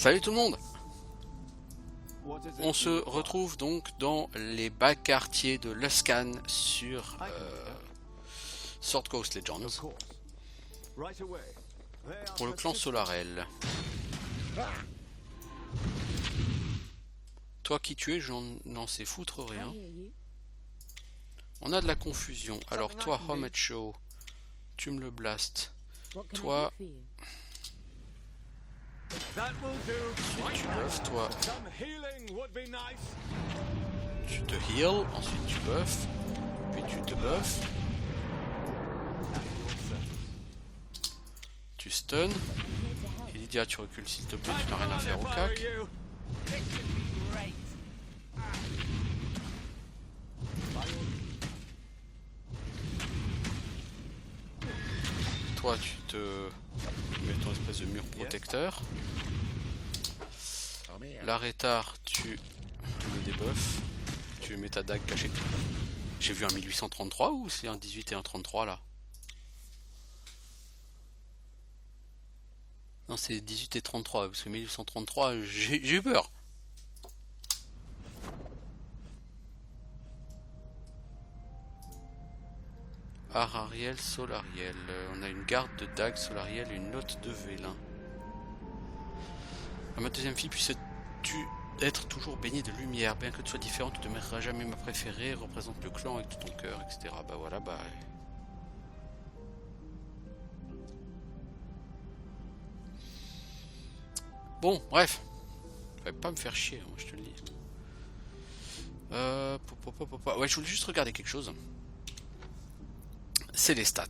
Salut tout le monde. On se retrouve donc dans les bas quartiers de Luskan sur Sword Coast Legends pour le clan Solarel. Toi qui tu es, j'en sais foutre rien. On a de la confusion. Alors toi, Homecho, tu me le blastes. Toi, tu buffes, toi. Tu te heal, ensuite tu buffes, puis tu te buffes. Tu stun. Et Lydia, tu recules s'il te plaît, tu n'as rien à faire au cac. Toi, tu mets ton espèce de mur protecteur. L'arrêtard, tu le débuffes. Tu mets ta dague cachée. J'ai vu un 1833 ou c'est un 18 et un 33 là? Non, c'est 18 et 33, parce que 1833, j'ai eu peur. Arariel, Solariel. On a une garde de dague, Solariel et une note de vélin. Ma deuxième fille puisse être toujours baignée de lumière. Bien que tu sois différente, tu ne demeureras jamais ma préférée. Représente le clan avec tout ton cœur, etc. Bah voilà, bah... Bon, bref. Fallait pas me faire chier, moi, je te le dis. Ouais, je voulais juste regarder quelque chose. C'est les stats.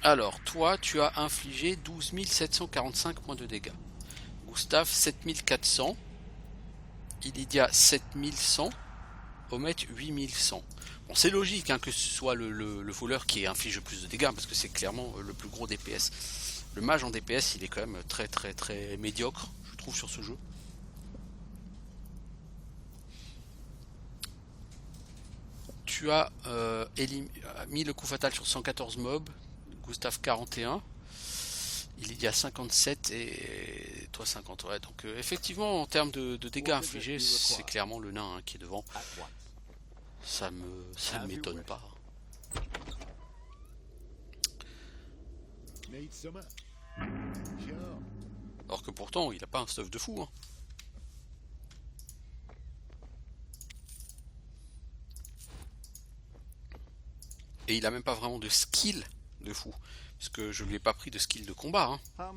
Alors, toi, tu as infligé 12 745 points de dégâts. Gustave, 7400. Ilidia, 7100. Omet, 8100. Bon, c'est logique hein, que ce soit le voleur qui inflige le plus de dégâts, parce que c'est clairement le plus gros DPS. Le mage en DPS, il est quand même très médiocre, je trouve, sur ce jeu. Tu as mis le coup fatal sur 114 mobs, Gustave 41, il y a 57 et toi 50. Ouais, donc effectivement, en termes de dégâts infligés, c'est clairement le nain hein, qui est devant. Ça ne m'étonne pas. Alors que pourtant, il a pas un stuff de fou. Hein. Et il a même pas vraiment de skill de fou. Parce que je lui ai pas pris de skill de combat. Hein.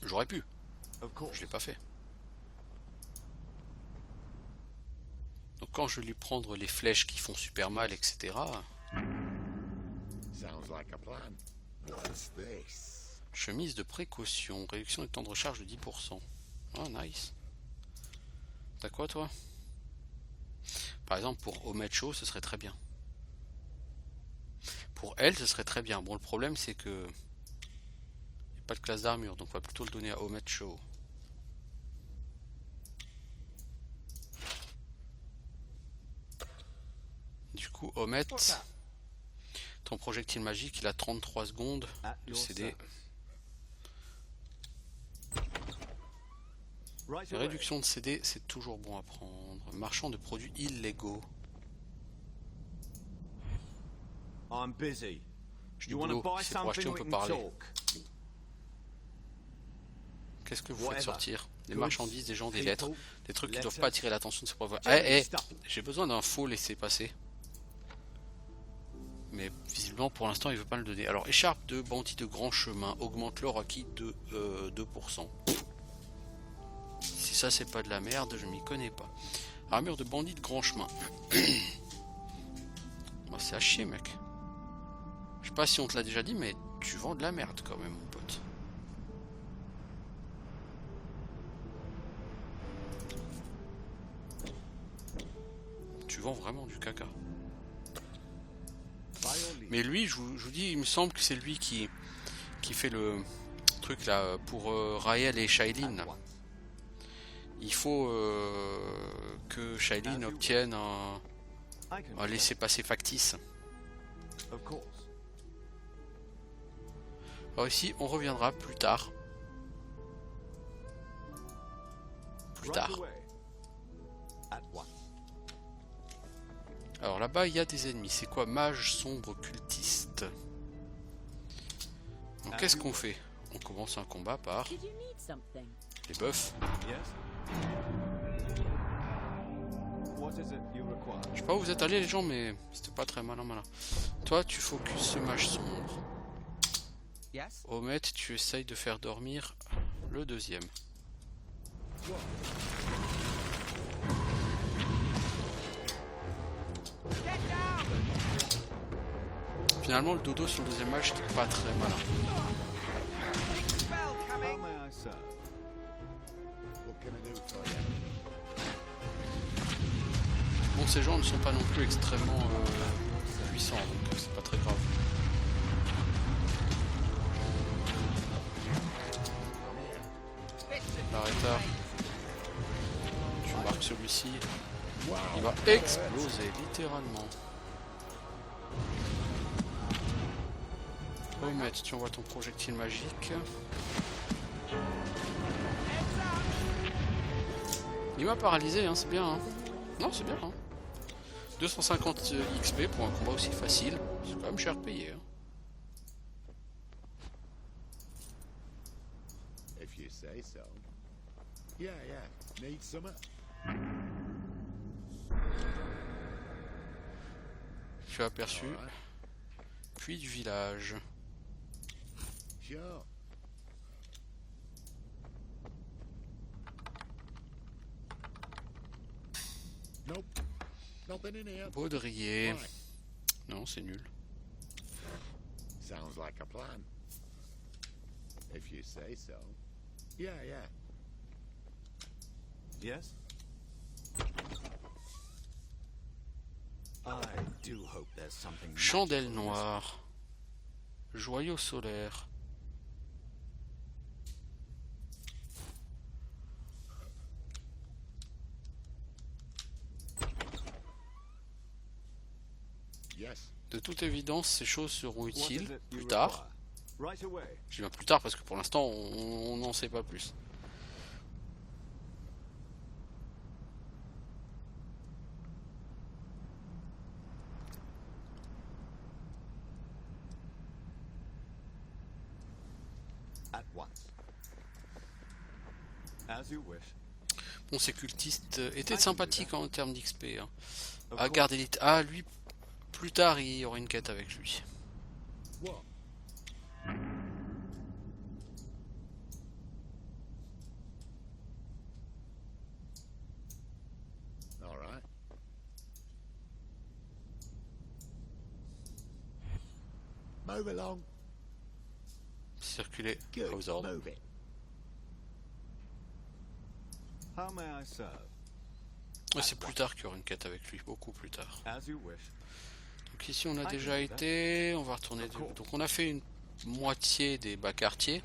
J'aurais pu. Je l'ai pas fait. Donc quand je vais lui prendre les flèches qui font super mal, etc. Chemise de précaution, réduction du temps de recharge de 10%. Oh nice. T'as quoi toi? Par exemple pour Omecho ce serait très bien. Pour elle ce serait très bien. Bon le problème c'est que il n'y a pas de classe d'armure, donc on va plutôt le donner à Omecho. Du coup Omet, ton projectile magique il a 33 secondes de CD. Les réductions de CD c'est toujours bon à prendre. Marchand de produits illégaux. Je dis boulot, c'est pour acheter on peut parler. Qu'est-ce que vous faites sortir? Des marchandises, des gens, des lettres, des trucs qui ne doivent pas attirer l'attention de ses propres... j'ai besoin d'un faux laisser passer. Mais visiblement pour l'instant il veut pas le donner. Alors écharpe de bandit de grand chemin augmente l'or acquis de 2%. Si ça c'est pas de la merde, je m'y connais pas. Armure de bandit de grand chemin. Bon, c'est à chier mec. Je sais pas si on te l'a déjà dit mais tu vends de la merde quand même mon pote. Tu vends vraiment du caca. Mais lui, je vous dis, il me semble que c'est lui qui fait le truc là pour Raël et Shailin. il faut que Shailene obtienne un laissez-passer factice. Alors ici, on reviendra plus tard. Plus tard. Alors là-bas, il y a des ennemis. C'est quoi? Mage sombre cultiste. Donc qu'est-ce qu'on fait? On commence un combat par les buffs. Je sais pas où vous êtes allés les gens, mais c'était pas très malin. Toi, tu focuses ce mage sombre. Omet, tu essayes de faire dormir le deuxième. Finalement, le dodo sur le deuxième mage, c'était pas très malin. Bon, ces gens ne sont pas non plus extrêmement puissants, donc c'est pas très grave. L'arrêta. Tu marques celui-ci. Il va exploser, littéralement. Omet, tu envoies ton projectile magique. Il m'a paralysé, hein, c'est bien. Hein. Non, c'est bien. Hein. 250 XP pour un combat aussi facile. C'est quand même cher payé. Hein. Tu as aperçu. Puis du village. Baudrier. Non, c'est nul. Sounds like a plan. If you say so. Yeah. Yes? I do hope there's something. Chandelle noire. Joyau solaire. De toute évidence, ces choses seront utiles plus tard. Je dis bien plus tard parce que pour l'instant, on n'en sait pas plus. Bon, ces cultistes étaient sympathiques en termes d'XP. Hein. Ah, garde élite. Ah, lui, plus tard, il y aura une quête avec lui. Move along. Circuler aux ordres. C'est plus tard qu'il y aura une quête avec lui, beaucoup plus tard. Donc ici on a déjà été, on va retourner. Donc on a fait une moitié des bas quartiers.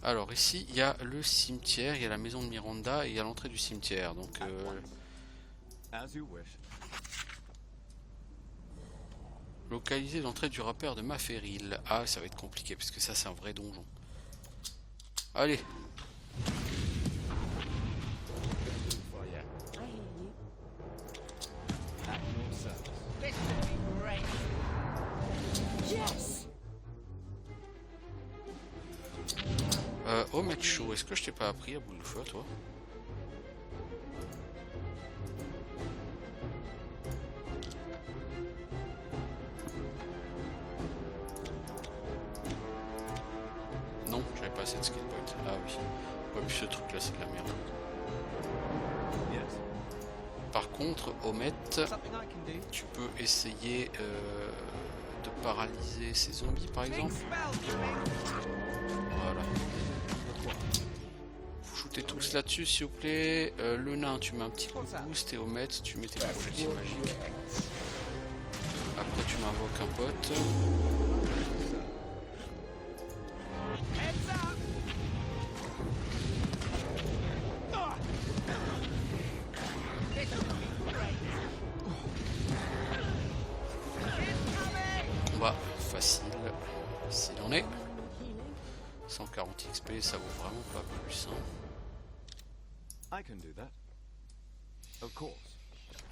Alors ici il y a le cimetière, il y a la maison de Miranda et il y a l'entrée du cimetière. Donc localiser l'entrée du rappeur de Maferil. Ah, ça va être compliqué parce que ça c'est un vrai donjon. Allez. Ometcho, est-ce que je t'ai pas appris à bout de feu, toi? Non, j'avais pas assez de skill point. Ah oui. Ouais, puis ce truc là c'est de la merde. Par contre, Omet, tu peux essayer de paralyser ces zombies par exemple. Voilà. Vous shootez tous là-dessus s'il vous plaît. Le nain, tu mets un petit coup de boost et Omet, tu mets tes projectiles magiques. Après tu m'invoques un pote. facile, s'il en est. 140 XP, ça vaut vraiment pas plus. Hein.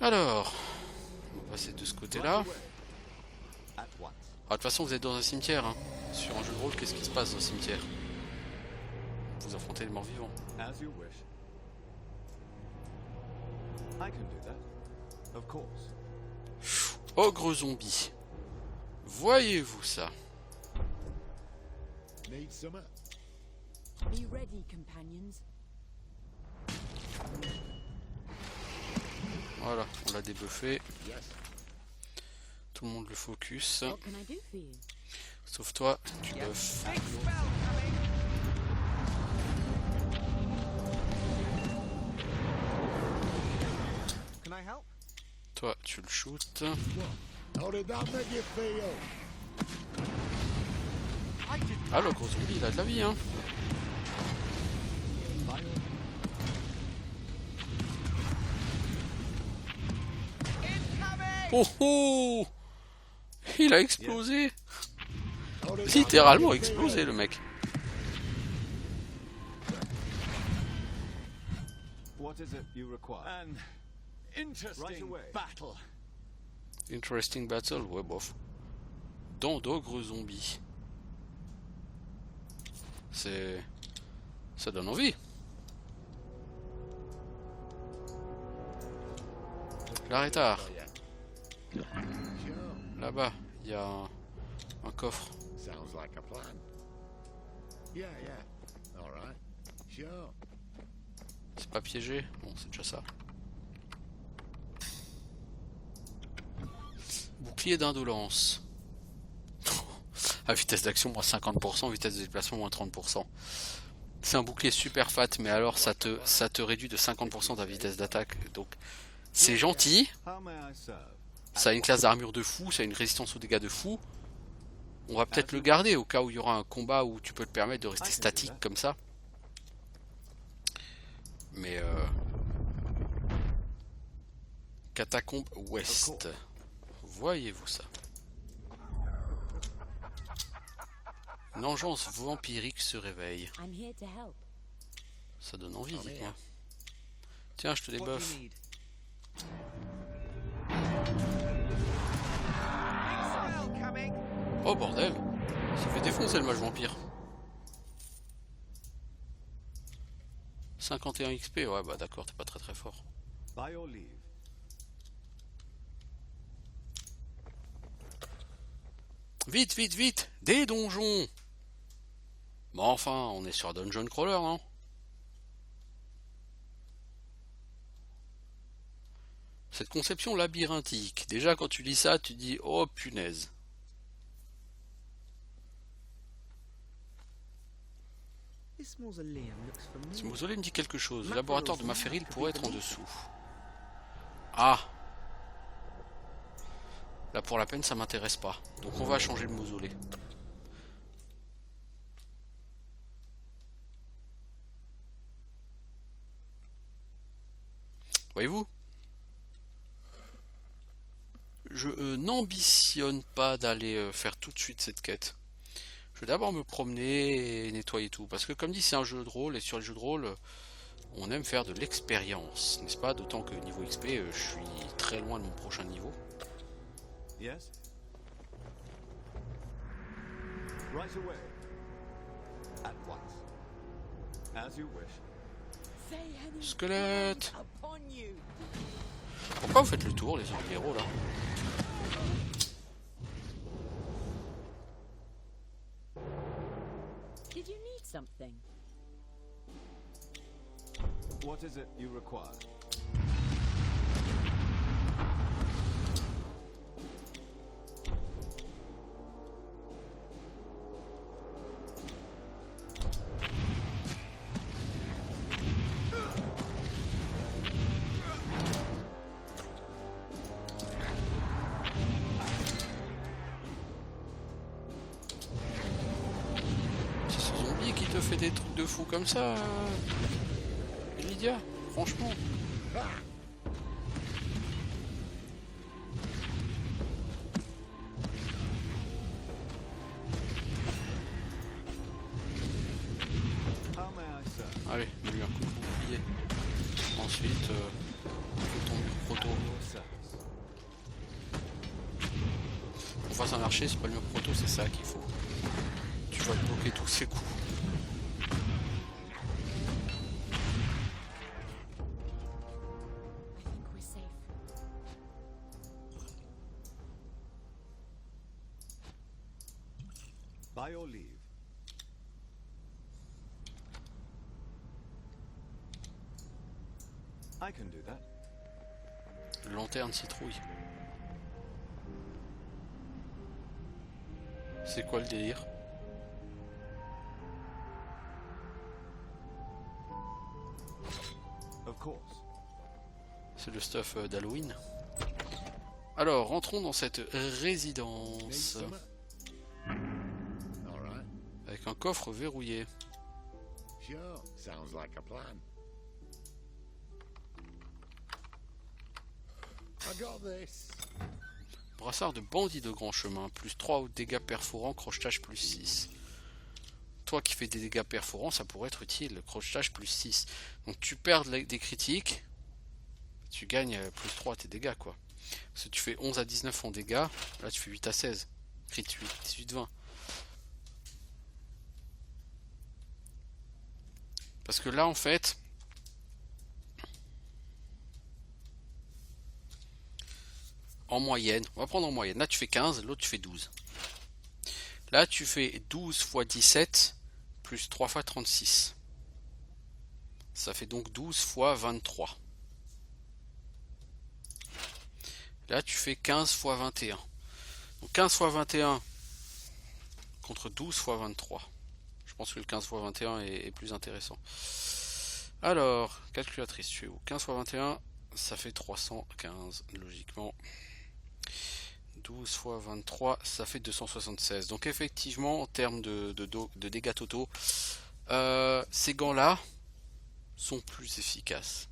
Alors, on va passer de ce côté-là. Ah, de toute façon, vous êtes dans un cimetière. Hein. Sur un jeu de rôle, qu'est-ce qui se passe dans le cimetière? Vous affrontez les morts vivants. Ogre zombie. Voyez-vous ça? Need some up. Be ready, companions. Voilà, on l'a débuffé. Yes. Tout le monde le focus. What can I do for you? Sauf toi, tu buffes. Toi, tu le shootes. How did that make you feel? Ah, le gros zombie, il a de la vie, hein. Oh oh! Il a explosé! How did Littéralement explosé, le mec. What is it you require? An interesting battle. Interesting battle, ouais, bof. Dents d'ogre zombie. C'est... Ça donne envie. L'arrêtard. Sure. Là-bas, il y a un coffre. Sounds like a plan. Yeah, yeah. All right. Sure. C'est pas piégé? Bon, c'est déjà ça. Bouclier d'indolence. À vitesse d'action, moins 50%, vitesse de déplacement, moins 30%. C'est un bouclier super fat, mais alors ça te réduit de 50% ta vitesse d'attaque. Donc, c'est gentil. How may I serve? Ça a une classe d'armure de fou, ça a une résistance aux dégâts de fou. On va peut-être le garder au cas où il y aura un combat où tu peux te permettre de rester statique comme ça. Mais Catacombe Ouest. Voyez-vous ça? Une engeance vampirique se réveille. I'm here to help. Ça donne envie, dites-moi. Tiens, je te débuffe. Oh bordel! Ça fait défoncer le mage vampire. 51 XP, ouais bah d'accord, t'es pas très fort. By your leave. Vite, vite, vite! Des donjons! Bon enfin, on est sur Dungeon Crawler, non? Cette conception labyrinthique, déjà quand tu lis ça, tu dis oh punaise. This mausoleum looks Ce familiar. mausolée me dit quelque chose. Le laboratoire de Maferil pourrait être en dessous. Ah! Là pour la peine ça m'intéresse pas. Donc on va changer le mausolée. Voyez-vous? Je n'ambitionne pas d'aller faire tout de suite cette quête. Je vais d'abord me promener et nettoyer tout. Parce que comme dit c'est un jeu de rôle et sur le jeu de rôle on aime faire de l'expérience. N'est-ce pas? D'autant que niveau XP je suis très loin de mon prochain niveau. Yes? Right away. At once. As you wish. Say any Squelette! upon you. Pourquoi vous faites le tour les héros là? Did you need something? What is it you require? C'est ce zombie qui te fait des trucs de fou comme ça, Lydia, franchement. Allez, mets-lui un coup de bouclier. Ensuite, faut ton mur proto. Pour faire ça marcher, c'est pas le mur proto, c'est ça qu'il faut. Tu vas bloquer tous ces coups. I think we're safe. By your leave. I can do that. Lanterne citrouille. C'est quoi le délire? Of course. C'est le stuff d'Halloween. Alors, rentrons dans cette Need résidence. some? All right. Avec un coffre verrouillé. Sure. Sounds like a plan. I got this. Brassard de bandit de grand chemin. Plus 3 aux dégâts perforants. Crochetage plus 6. Toi qui fais des dégâts perforants, ça pourrait être utile. Crochetage plus 6. Donc tu perds des critiques. Tu gagnes plus 3 à tes dégâts, quoi. Parce que tu fais 11 à 19 en dégâts. Là tu fais 8 à 16. Crit 8, 18, 20. Parce que là en fait... En moyenne, on va prendre en moyenne. Là tu fais 15, l'autre tu fais 12. Là tu fais 12 fois 17 plus 3 fois 36. Ça fait donc 12 fois 23. Là tu fais 15 fois 21. Donc 15 fois 21 contre 12 fois 23. Je pense que le 15 fois 21 est plus intéressant. Alors, calculatrice, tu es où? 15 fois 21, ça fait 315 logiquement. 12 fois 23, ça fait 276. Donc effectivement, en termes de dégâts totaux, ces gants-là sont plus efficaces.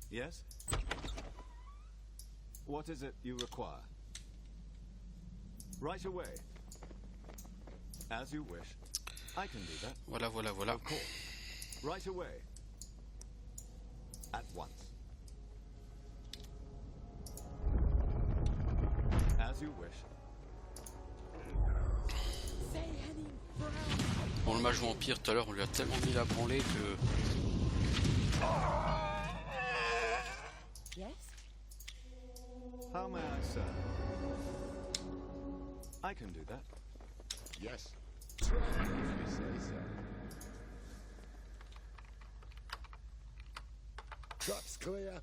Yes? What is it you require? Right away. As you wish. I can do that. Voilà, voilà, voilà. Of course. Right away. At once. As you wish. Say, Henning Brown. Bon, le mage vampire, tout à l'heure, on lui a tellement mis la branlée que... Yes? How may I serve? I can do that. Yes. If you say so. Traps clear.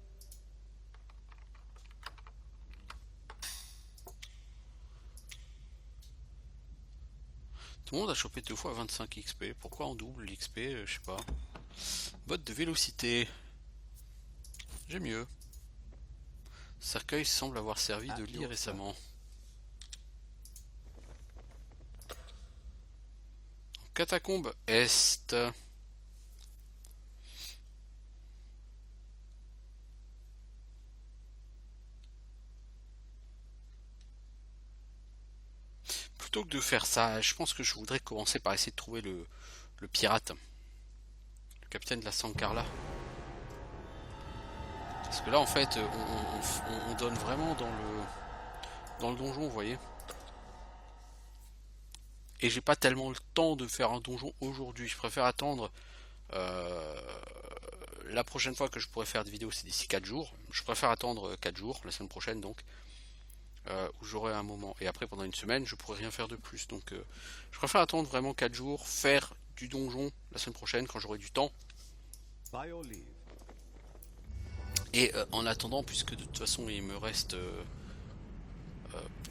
Tout le monde a chopé 2 fois 25 XP. Pourquoi en double l'XP? Je sais pas. Botte de vélocité. J'ai mieux. Cercueil semble avoir servi de lit récemment. Catacombe Est. Plutôt que de faire ça, je pense que je voudrais commencer par essayer de trouver le pirate. Le capitaine de la Sankarla. Parce que là en fait on donne vraiment dans le donjon, vous voyez. Et j'ai pas tellement le temps de faire un donjon aujourd'hui. Je préfère attendre la prochaine fois que je pourrai faire des vidéos, c'est d'ici 4 jours. Je préfère attendre 4 jours, la semaine prochaine donc. Où j'aurai un moment. Et après pendant une semaine je pourrai rien faire de plus. Donc je préfère attendre vraiment 4 jours, faire du donjon la semaine prochaine quand j'aurai du temps. By your leave. Et en attendant, puisque de toute façon il me reste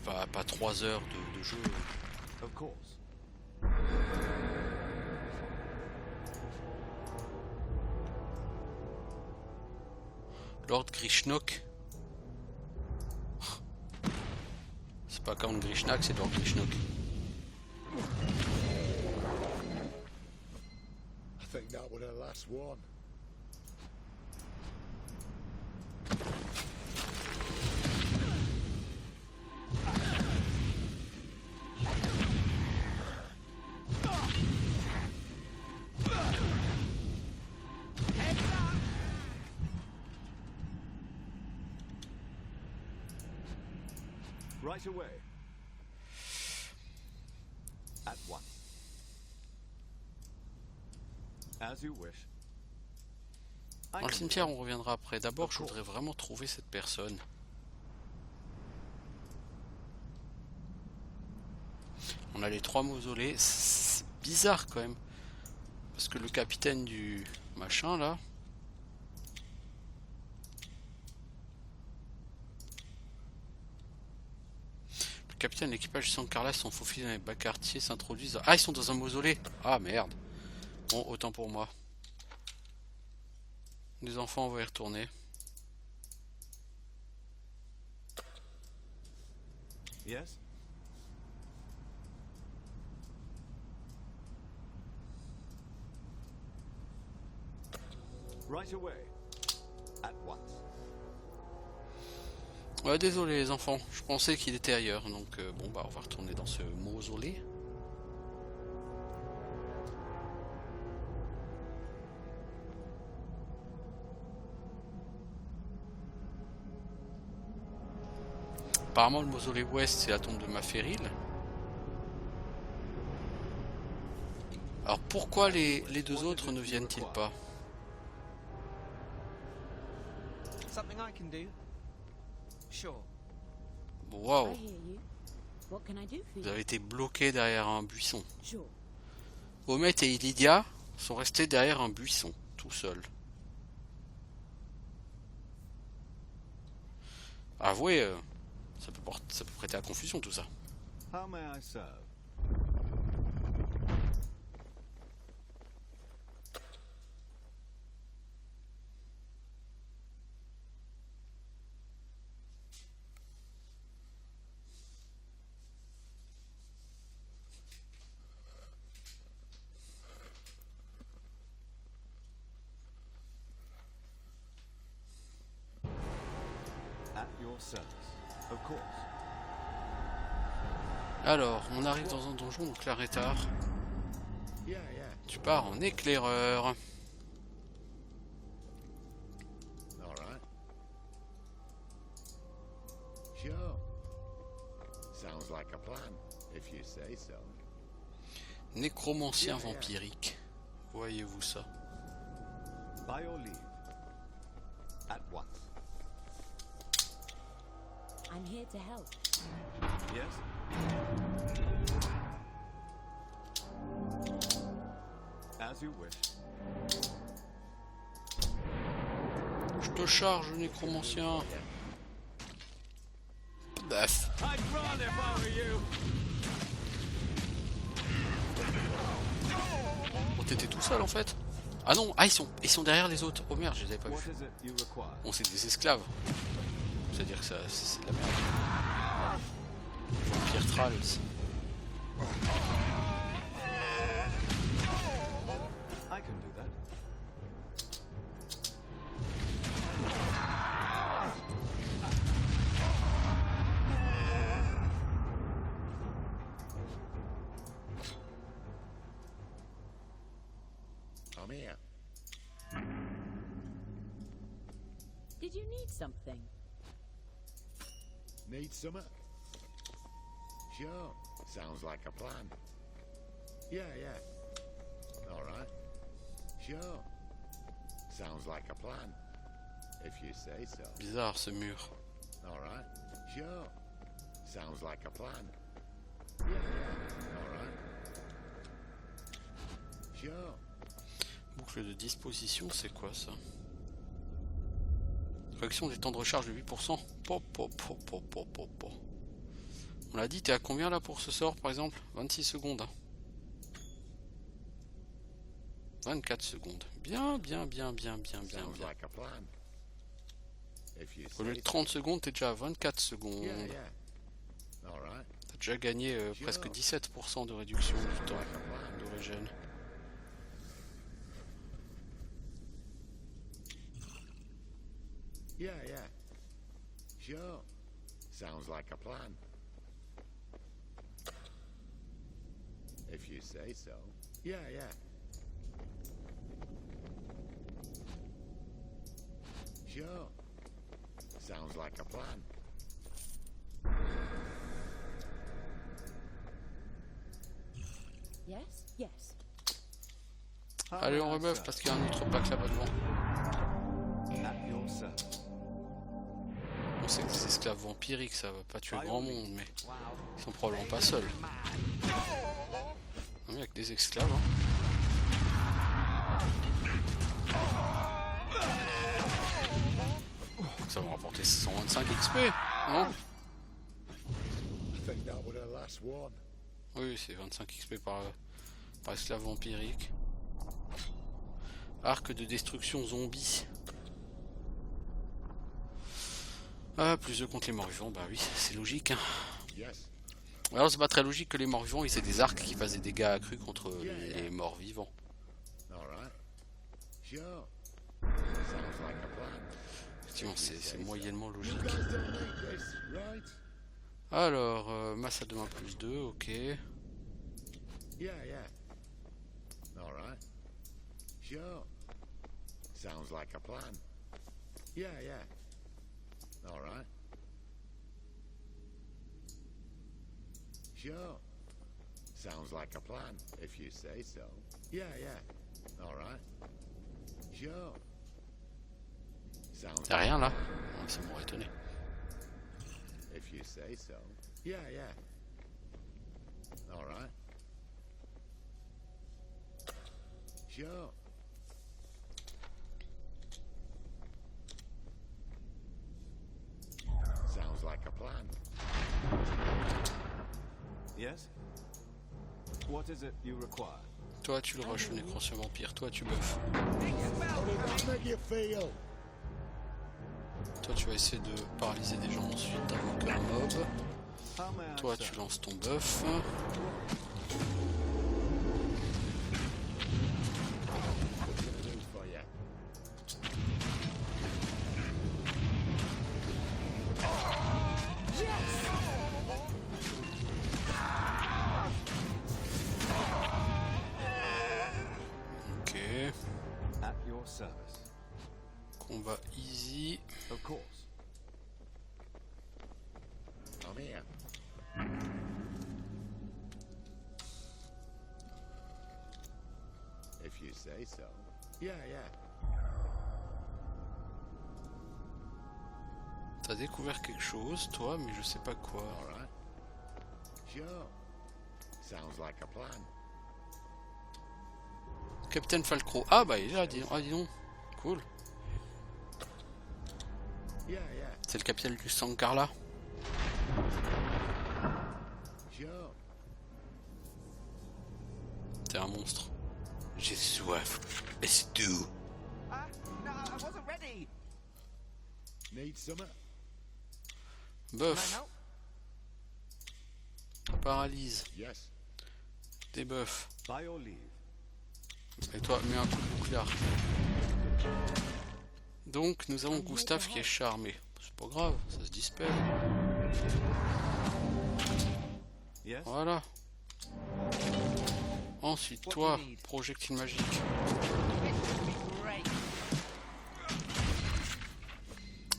pas 3 heures de jeu. Of course. Lord Grishnok. C'est pas Count Grishnak, c'est Lord Grishnok. I think that was the last one. Right away. At once. As you wish. Dans le cimetière, on reviendra après. D'abord, je voudrais vraiment trouver cette personne. On a les 3 mausolées. C'est bizarre quand même. Parce que le capitaine du machin là. Le capitaine de l'équipage de San Carlos sont faufilés dans les bas quartiers, s'introduisent. Ah, ils sont dans un mausolée. Ah merde. Bon, autant pour moi. Les enfants, on va y retourner. Yes. Right away. At once. Ouais, désolé les enfants, je pensais qu'il était ailleurs, donc bon bah on va retourner dans ce mausolée. Apparemment le mausolée ouest c'est la tombe de Maféril. Alors pourquoi les deux autres ne viennent-ils pas? Something I can do. Sure. Waouh, I hear you. What can I do for vous you? avez été bloqués derrière un buisson. Sure. Homet et Lydia sont restés derrière un buisson, tout seuls. Avouez, ça peut prêter à confusion tout ça. How may I serve? At your service, of course. Alors, on arrive dans un donjon, donc là Rétard, Yeah, yeah. tu pars en éclaireur. All right. Sure. Sounds like a plan, if you say so. Nécromancien vampirique. Voyez-vous ça? By your leave. At once. I'm here to help. Yes? As you wish. Je te charge, nécromancien. Baf. I'd run if I were you. Oh, t'étais tout seul en fait? Ah non, ah ils sont derrière les autres. Oh merde, je les avais pas What vus. is it you require? Bon, c'est des esclaves. C'est-à-dire que c'est de la merde. Vampire Trolls. I can do that. I'm here. Did you need something? Need summer? Sure. Sounds like a plan. Yeah, yeah. All right. Sure. Sounds like a plan. If you say so. Bizarre ce mur. All right. Sure. Sounds like a plan. Yeah, yeah. All right. Sure. Boucle de disposition, c'est quoi ça? Correction des temps de recharge de 8%. On l'a dit, t'es à combien là pour ce sort par exemple? 26 secondes. 24 secondes. Bien. Sounds like a plan. If you Au lieu say de 30 secondes, t'es déjà à 24 secondes. Yeah, yeah. All right. T'as déjà gagné presque 17% de réduction du temps de régène. Yeah, yeah. Sure. Sounds like a plan. If you say so. Yeah, yeah. Sure. Sounds like a plan. Yes? Yes. Allez, on remeuf parce qu'il y a un autre pack là-bas devant. At your service. On sait que des esclaves vampiriques, ça va pas tuer grand monde, mais ils sont probablement pas seuls. Non, mais avec des esclaves, hein. Ça va rapporter 125 XP, non? I think that was the last one. Oui, c'est 25 XP par esclave vampirique. Arc de destruction zombie. Ah, plus de contre les morts-vivants, bah oui, c'est logique. Hein. Yes. Alors c'est pas très logique que les morts-vivants ils aient des arcs qui fassent des dégâts accrus contre les morts-vivants. All right. Sure. Sounds like a plan. Effectivement, c'est moyennement logique. You guys don't need this, right? Alors, masse à 2 plus 2, ok. Yeah, yeah. All right. Sure. Sounds like a plan. Yeah, yeah. All right. Sure. Sounds like a plan, if you say so. Yeah, yeah. All right. Sure. Sounds Y'a rien là? Ça m'aurait étonné. if you say so. Yeah, yeah. All right. Sure. Sounds like a plan. Yes? What is it you require? Toi tu le rush le nécroncien vampire, toi tu buff. How did that make you feel? Toi tu vas essayer de paralyser des gens ensuite, d'invoquer un mob. How may I Toi serve? tu lances ton buff. What can I do for you? Ok. At your service. Combat easy. Of course. I'm here. If you say so. Yeah, yeah. T'as découvert quelque chose, toi, mais je sais pas quoi. All right. Sure. Sounds like a plan. Capitaine Falcro. Ah bah il est là, dis donc. Cool. Yeah, yeah. C'est le capitaine du Sankarla. Sure. T'es un monstre. J'ai soif. Et c'est tout. No, I wasn't ready. Need some? Can I Buff. help? Paralyse. Yes. Débuff. By your leave. Et toi, mets un coup de bouclier. Donc, nous avons Gustave qui est charmé. C'est pas grave, ça se dispelle. Yes? Voilà. Ensuite, toi, projectile magique. This would be great.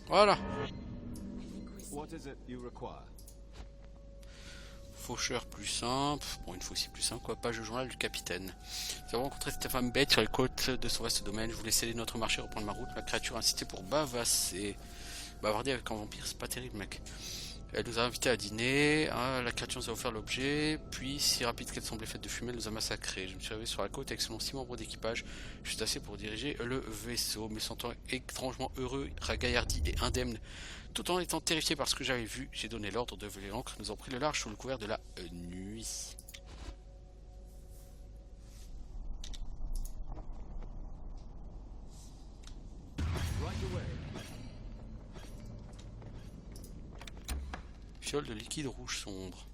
Voilà. What is it you require? Faucheur plus simple. Bon, une fois aussi plus simple, quoi. Page de journal du capitaine. Nous avons rencontré cette femme bête sur les côtes de son vaste domaine. Je voulais céder notre marché, reprendre ma route. Ma créature incitée pour bavasser. Bavarder avec un vampire, c'est pas terrible, mec. Elle nous a invités à dîner. La créature nous a offert l'objet. Puis, si rapide qu'elle semblait faite de fumée, elle nous a massacrés. Je me suis arrivé sur la côte avec seulement 6 membres d'équipage. Je suis assez pour diriger le vaisseau. Me sentant étrangement heureux, ragaillardi et indemne. Tout en étant terrifié par ce que j'avais vu, j'ai donné l'ordre de voler l'ancre. Nous avons pris le large sous le couvert de la nuit. Right away. Fiole de liquide rouge sombre.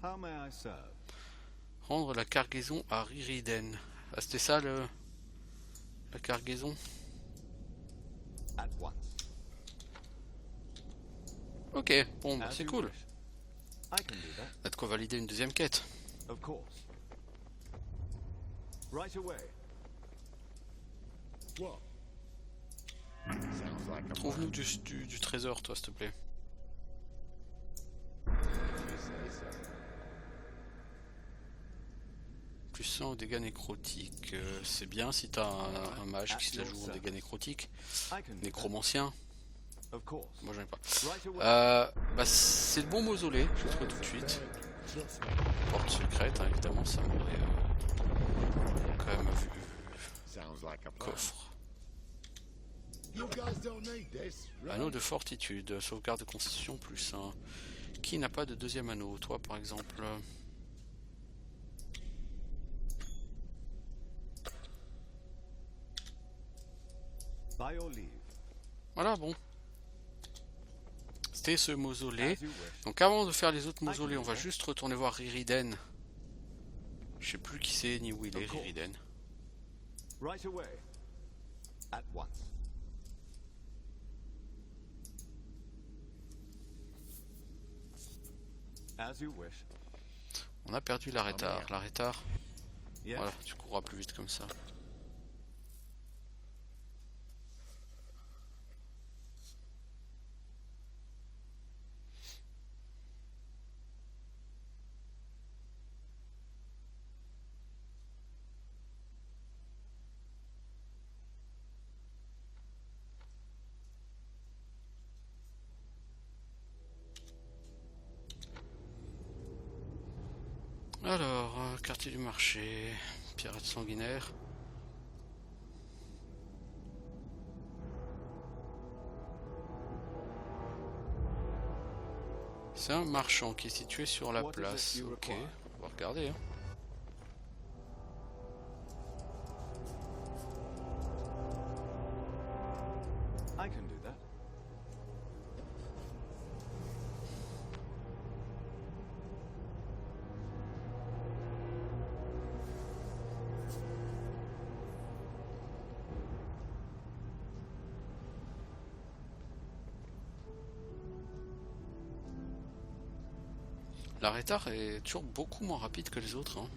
How may I serve? Rendre la cargaison à Ririden. Ah, c'était ça la cargaison? At once. Ok, bon, bah, As c'est you cool. wish. I can do that. On a de quoi valider une deuxième quête. Of course. Right away. What? Sounds like a Trouve-nous plan. du trésor, toi, s'il te plaît. If you say so. plus 1 aux dégâts nécrotiques. C'est bien si t'as un mage qui se la joue en dégâts nécrotiques. Nécromancien. Moi j'en ai pas. Bah, c'est le bon mausolée, je le trouve tout de suite. Porte secrète, hein, évidemment, ça m'aurait quand même vu. Coffre. Anneau de fortitude, sauvegarde de constitution plus 1. Qui n'a pas de deuxième anneau? Toi par exemple. Voilà, bon. C'était ce mausolée. Donc avant de faire les autres mausolées, on va juste retourner voir Ríriden. Je sais plus qui c'est ni où il est, Ríriden. On a perdu l'arrêtard. L'arrêtard. Voilà, tu courras plus vite comme ça. Alors, quartier du marché, pirate sanguinaire. C'est un marchand qui est situé sur la place. Ok, on va regarder. Hein. L'arrêtard est toujours beaucoup moins rapide que les autres. Hein.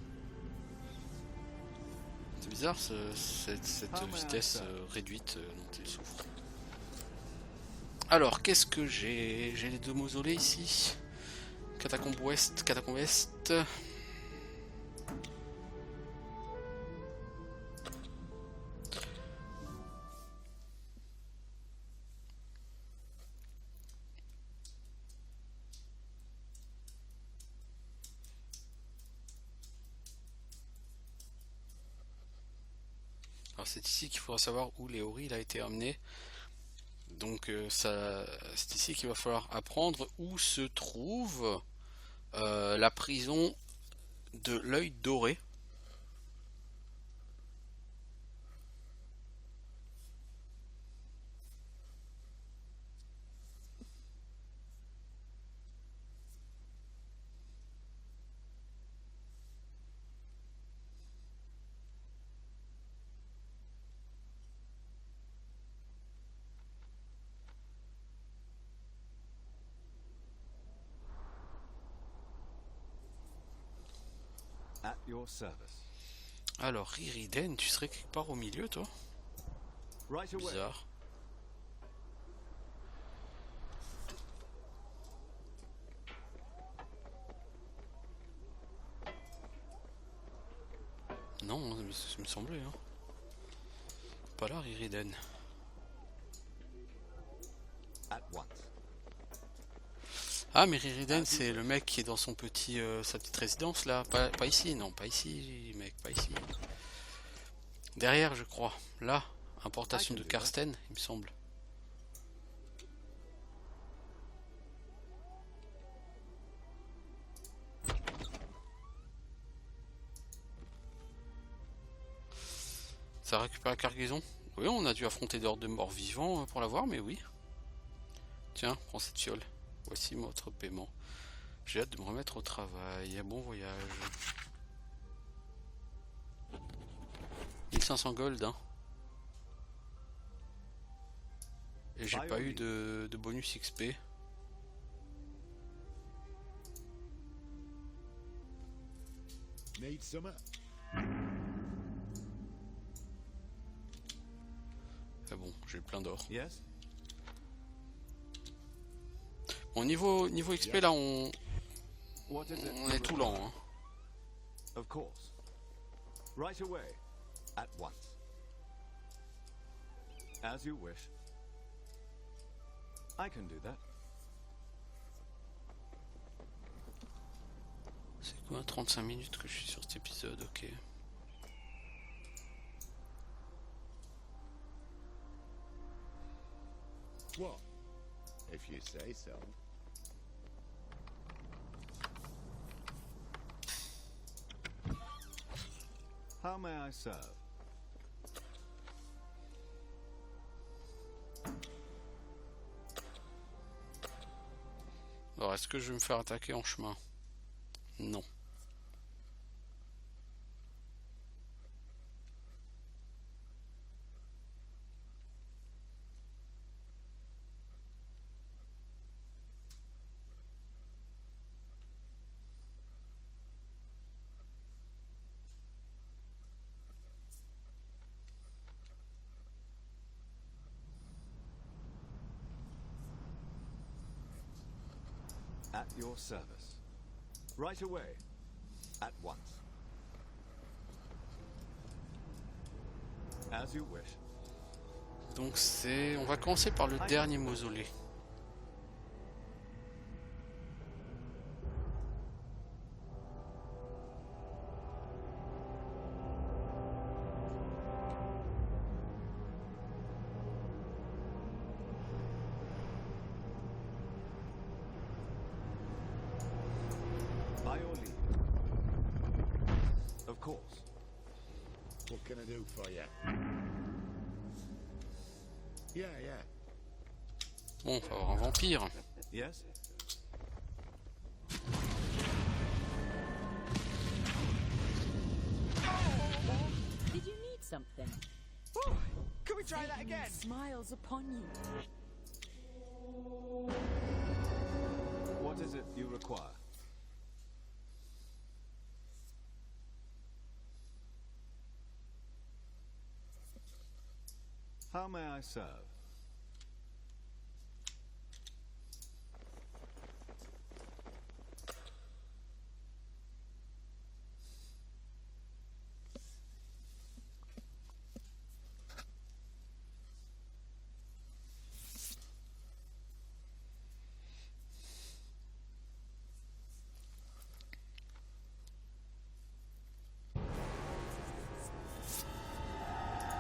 C'est bizarre cette vitesse réduite dont il souffre. Alors, qu'est-ce que j'ai? J'ai les deux mausolées ici. Catacombe ouest, catacombe est. Alors c'est ici qu'il faudra savoir où Léori a été amené. Donc c'est ici qu'il va falloir apprendre où se trouve la prison de l'œil doré. Alors, Ríriden, tu serais quelque part au milieu, toi? Bizarre. Non, ça me semblait. Hein. Pas là, Ríriden. Ah, mais Ríriden, c'est le mec qui est dans son petit, sa petite résidence là. Pas ici, non, pas ici, mec, pas ici. Derrière, je crois. Là, importation de Karsten, il me semble. Ça récupère la cargaison? Oui, on a dû affronter des hordes de morts vivants pour l'avoir, mais oui. Tiens, prends cette fiole. Voici votre paiement. J'ai hâte de me remettre au travail. Bon voyage. 1500 gold, hein. Et j'ai pas eu de bonus XP. Ah bon, j'ai plein d'or. Bon, niveau XP là on est tout lent. Hein. Right away. At once. As you wish. I can do that. C'est quoi, 35 minutes que je suis sur cet épisode, ok. What? If you say so. How may I serve? Alors, est-ce que je vais me faire attaquer en chemin? Non. At your service. Right away. At once. As you wish. Donc c'est... On va commencer par le dernier mausolée. By your leave. Of course. What can I do for you? Yeah, yeah. Bon, on va avoir un vampire. Yes? Did you need something? Ooh, can we try that Satan again? smiles upon you. What is it you require? How may I serve?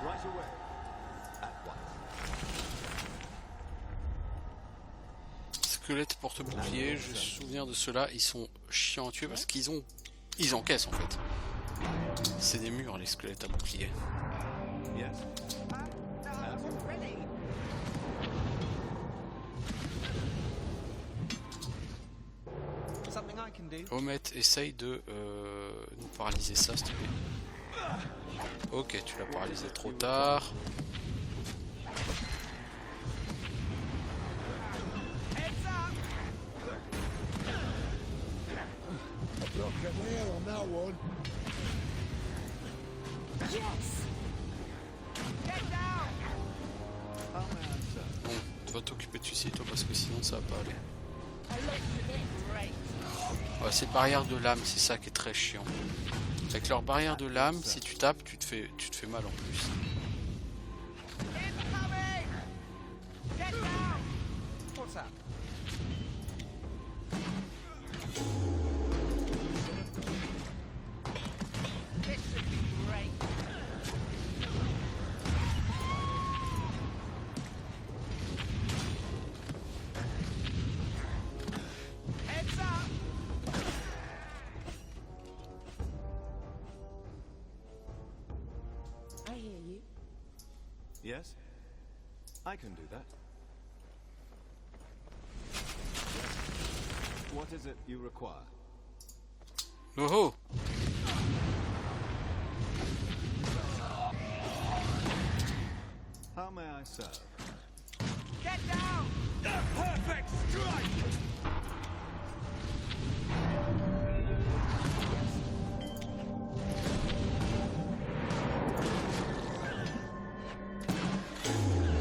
Right away. At once. Squelette porte-bouclier, je me souviens de ceux-là, ils sont chiants à tuer parce qu'ils ont... Ils encaissent en fait. C'est des murs les squelettes à bouclier. Yes? No, I wasn't ready. Something I can do. Homet, essaye de nous paralyser ça s'il te plaît. Ok, tu l'as paralysé trop tard. Heads up! Look at there on that one. Yes! Get down! How may I serve? Bon, tu vas t'occuper de celui-ci toi parce que sinon ça va pas aller. Great. Ouais, c'est barrière de lame, c'est ça qui est très chiant. Avec leur barrière de lame, si tu tapes, tu te fais mal en plus. Incoming! Get down! What's that? This should be great. Heads up! I hear you. Yes? I can do that. What is it you require? Oh oh! How may I serve? Get down! Perfect strike!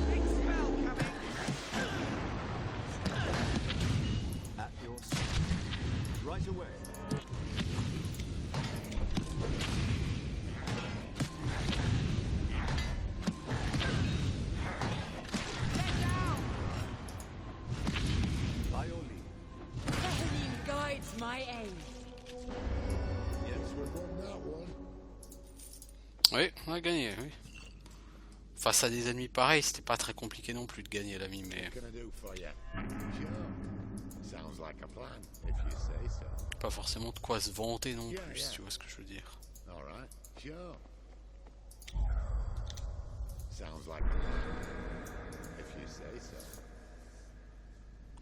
Big spell coming! At your service. Right away. my aim. Yes, we've won that one. Oui, on a gagné, oui. Face à des ennemis pareils, c'était pas très compliqué non plus de gagner l'ami, mais What can I do for you? Sure. Sounds like a plan, if you say so. pas forcément de quoi se vanter non Yeah, plus, yeah. si tu vois ce que je veux dire. All right. Sure. Sounds like a plan, if you say so.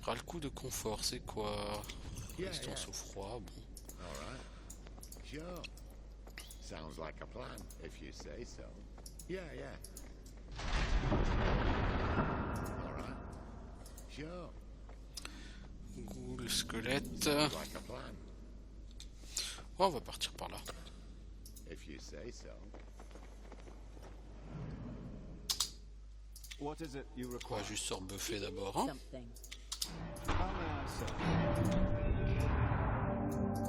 Alors, le coup de confort, c'est quoi? Yeah, Résistance yeah. au froid, bon. All right. Sure. Sounds like a plan, if you say so. Yeah, yeah. All right. Sure. Goule, squelette. Sounds like a plan, Oh, on va partir par là. if you say so. What is it you On require? va juste se rebuffer Did you d'abord. need Hein. something? How may I serve?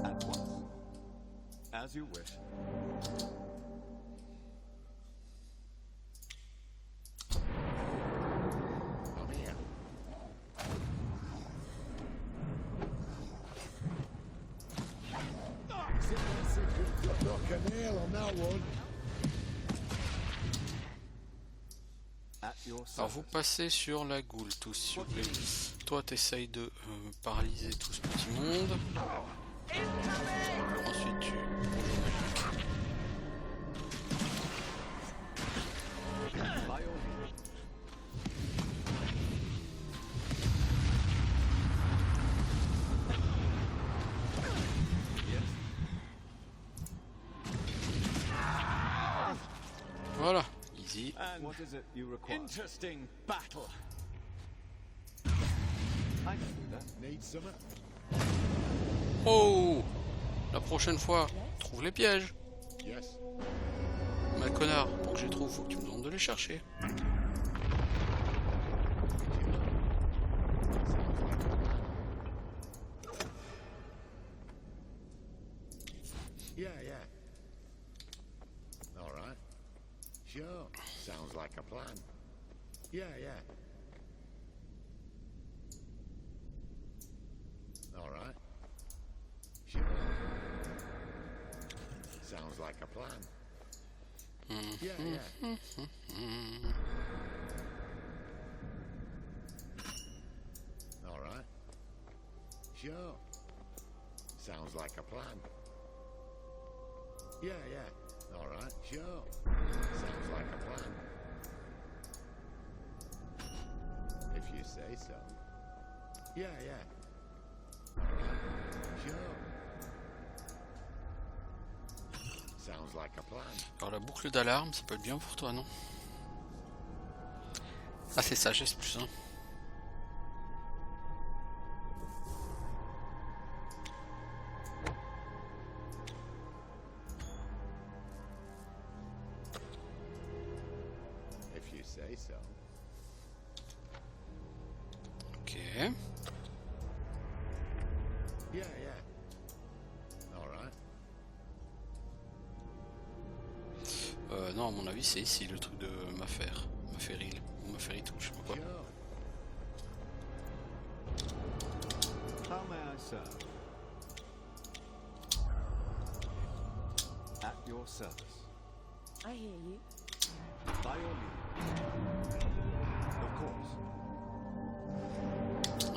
At once. As you wish. Come here. Knock a nail on that one. At your Alors service. vous passez sur la goule tous, s'il vous plaît. Toi t'essayes de paralyser tout ce petit monde. Ensuite tu... By your leave. Yes. Voilà, easy. And what is it you require? Interesting battle. I can do that. Need some? Oh, la prochaine fois, trouve les pièges. Yes. Mais connard, pour que je les trouve, faut que tu me demandes de les chercher. Yeah, yeah. All right. Sure. Sounds like a plan. Yeah, yeah. All right. Sure. Sounds like a plan. Yeah, yeah. All right. Sure. Sounds like a plan. Yeah, yeah. All right. Sure. Sounds like a plan. If you say so. Yeah, yeah. All right. Sure. Sounds like a plan. Alors la boucle d'alarme, ça peut être bien pour toi, non? Ah c'est sagesse plus 1. If you say so. Ok. Yeah, yeah. All right. Non, à mon avis c'est ici le truc de Maferil. Ou Maferitou, je sais pas quoi. Sure. How may I serve? At your service. I hear you. By your leave. Of course.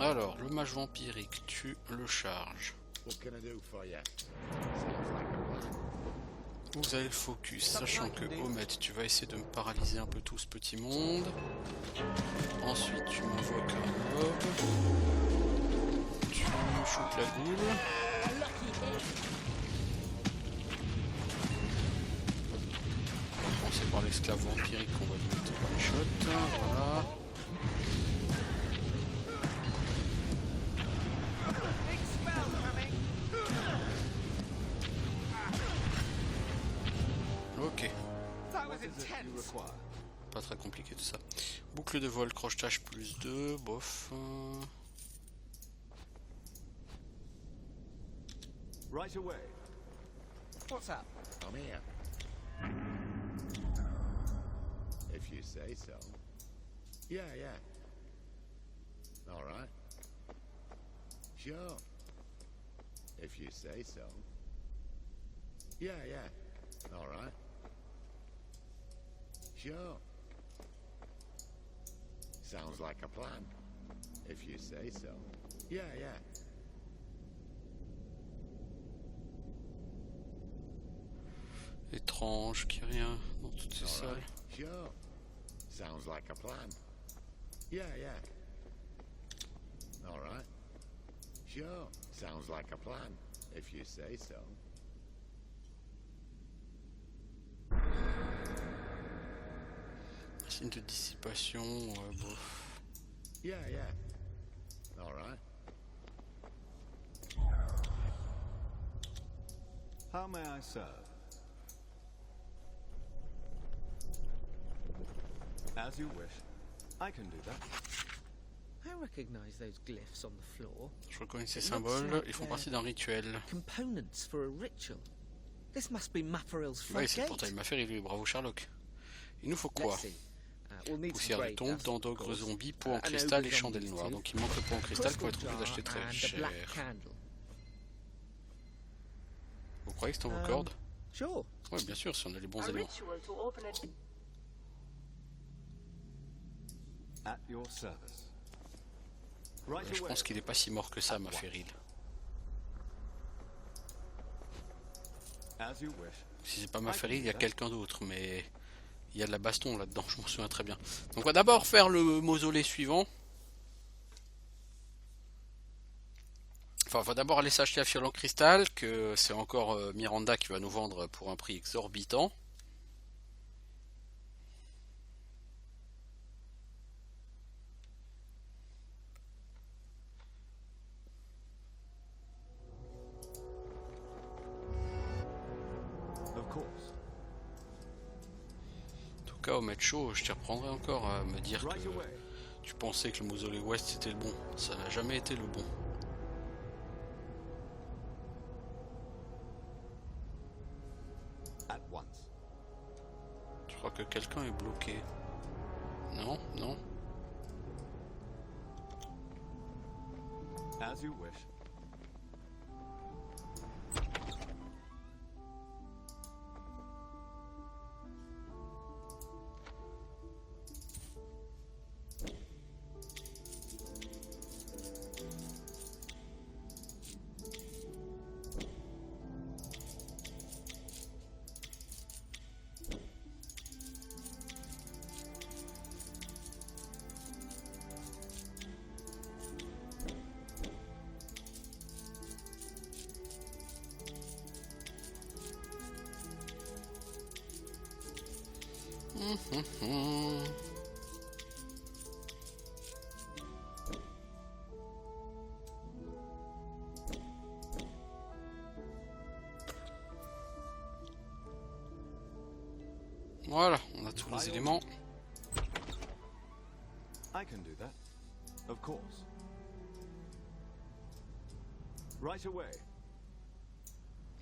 Alors, le mage vampirique, tu le charges. What can I do for you? Sounds like a plan. Vous avez le focus, sachant que Homet, tu vas essayer de me paralyser un peu tout ce petit monde. Ensuite, tu m'invoques un mob. Tu chopes la goule. A lucky hit. On va commencer par l'esclave vampirique qu'on va lui mettre one shot. Voilà. Big spell coming. Ok, That was What is it you intense. require? pas très compliqué tout ça. Boucle de vol, crochetage plus 2, bof. Right away. What's up? Come here. If you say so. Yeah, yeah. All right. Sure. If If you say so. Yeah, yeah. All right. Sure. Sounds like a plan. If you say so. Yeah, yeah. Étrange qu'il n'y ait rien dans toutes ces All salles. right. Sure. Sounds like a plan. Yeah, yeah. All right. Sure. Sounds like a plan. If you say so. Signe de dissipation, bof. Yeah, yeah. All right. How may I serve? As you wish. I can do that. I recognize those glyphs on the floor. Je reconnais ces It looks symboles, like ils font they're partie d'un rituel. Components for a ritual. This must be Mafaril's front Oui, c'est le gate. portail Maferil, lui, bravo Sherlock. Il nous faut quoi? Let's see. We'll need some Poussière de grey tombe, dust, dents of d'ogre course. zombie, peau en An cristal et ogre chandelle zombie noire. too. Donc il manque le pot en cristal qu'on va Crystal trouver d'acheter jar très and a cher. black candle. Vous croyez que c'est dans vos cordes? Sure. Oui, bien sûr, si on a les bons A éléments. ritual to open a At your service. Right Je away. pense qu'il est pas si mort que ça, Maferil. As you wish. Si c'est pas Maferil, il y a quelqu'un d'autre, mais il y a de la baston là-dedans, je m'en souviens très bien. Donc on va d'abord faire le mausolée suivant. Enfin, on va d'abord aller s'acheter la fiole en cristal, que c'est encore Miranda qui va nous vendre pour un prix exorbitant. Of course. En tout cas, au maître chaud, je t'y reprendrai encore à me dire Right que away. tu pensais que le mausolée ouest c'était le bon. Ça n'a jamais été le bon. At once. Je crois que quelqu'un est bloqué. Non, non. As you wish. Voilà, on a tous les éléments. I can do that. Of course. Right away.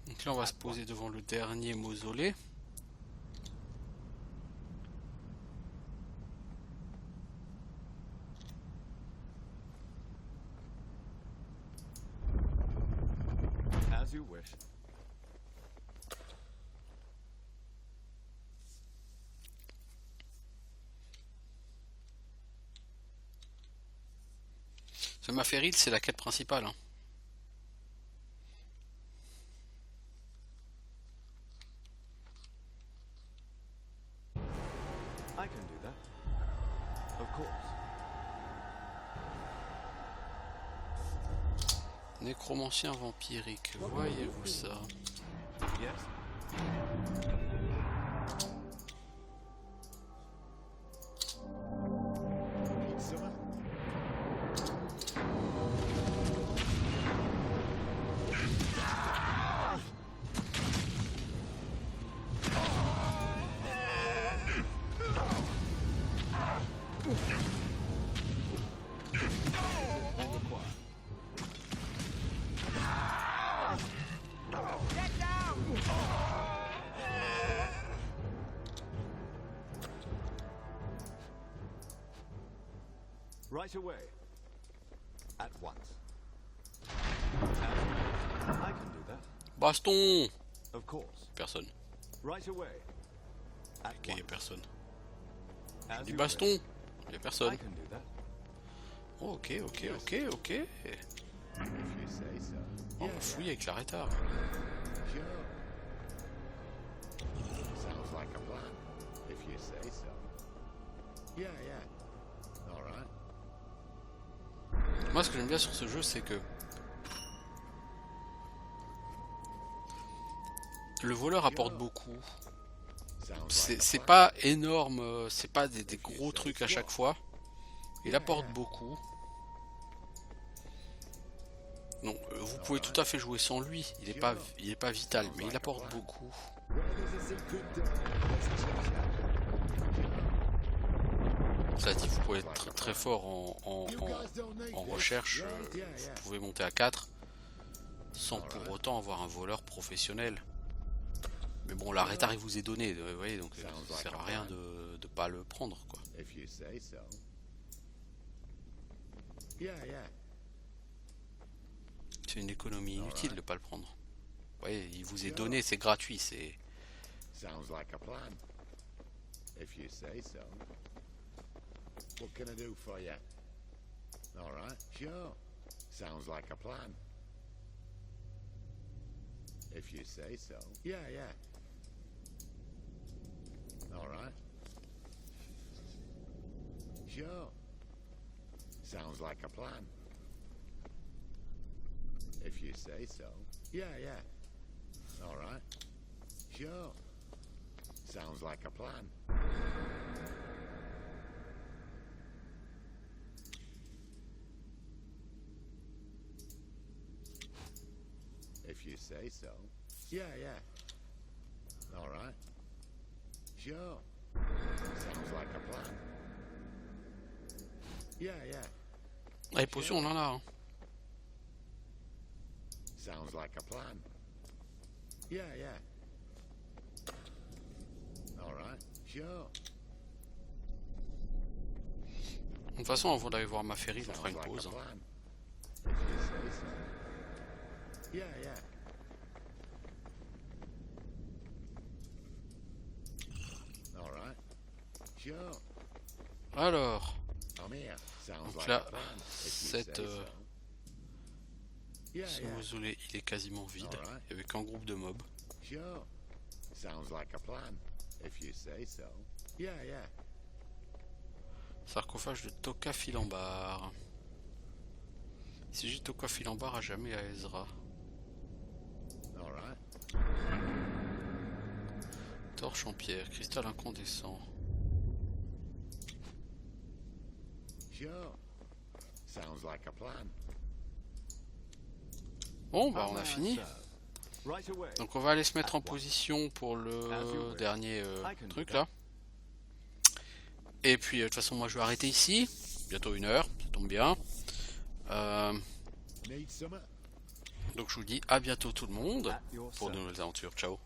Donc là on va se poser devant le dernier mausolée. As you wish. Ce Maferil, c'est la quête principale. Hein. I can do that. Of course. Nécromancien vampirique, voyez-vous ça? Yes. Summer? Right away. At once. As you wish. I can do Baston. Of course. Personne. Right away. At Ok, y a once. personne. As Du you baston. wish. Y a I personne. can do that. Oh, ok. If you say so. On va fouiller avec la rétard. Sure. Sounds like a plan. If you say so. Yeah. All right. Moi, ce que j'aime bien sur ce jeu, c'est que le voleur apporte beaucoup. Sounds like C'est a plan. pas énorme, c'est pas des gros trucs à chaque fois. Il apporte beaucoup. Non, vous pouvez tout à fait jouer sans lui. Il est pas vital, mais il apporte beaucoup. Cela dit, vous pouvez être très fort en recherche. Vous pouvez monter à 4 sans pour autant avoir un voleur professionnel. Mais bon, la rétard il vous est donné, vous voyez, donc ça sert à rien de pas le prendre, quoi. If you say so. Yeah. C'est une économie inutile de pas le prendre. Vous voyez, il vous est donné, c'est gratuit, c'est... Sounds like a plan. If you say so. What can I do for you? All right, sure. Sounds like a plan. If you say so. Yeah. All right. Sure. Sounds like a plan. If you say so. Yeah. All right. Sure. Sounds like a plan. If you say so. Yeah. All right. Sure. Sounds like a plan. Yeah. Les potions, on en a, hein. Sounds like a plan. Yeah. All right. Sure. De toute façon, avant d'aller voir ma ferry, on fera une Sounds like pause. a Hein. plan. If you say so. Yeah. All right. Sure. Alors, I'm here. Sounds donc like là, a plan. If you say cette, so. Yeah. ce mausolée, il est quasiment vide. Il n'y avait qu'un groupe de mobs. Sure. Sounds like a plan. If you say so. Yeah. Sarcophage de Toka Filambar. Si j'ai Toka Filambar à jamais à Ezra. All right. Torche en pierre, cristal incandescent. Sure. Sounds like a plan. Bon, bah on a fini. Right away. Donc on va aller se mettre en position pour le dernier truc là. Et puis de toute façon moi je vais arrêter ici. Bientôt 1 heure, ça tombe bien. Need some? Donc je vous dis à bientôt tout le monde At your pour de service. nouvelles aventures. Ciao.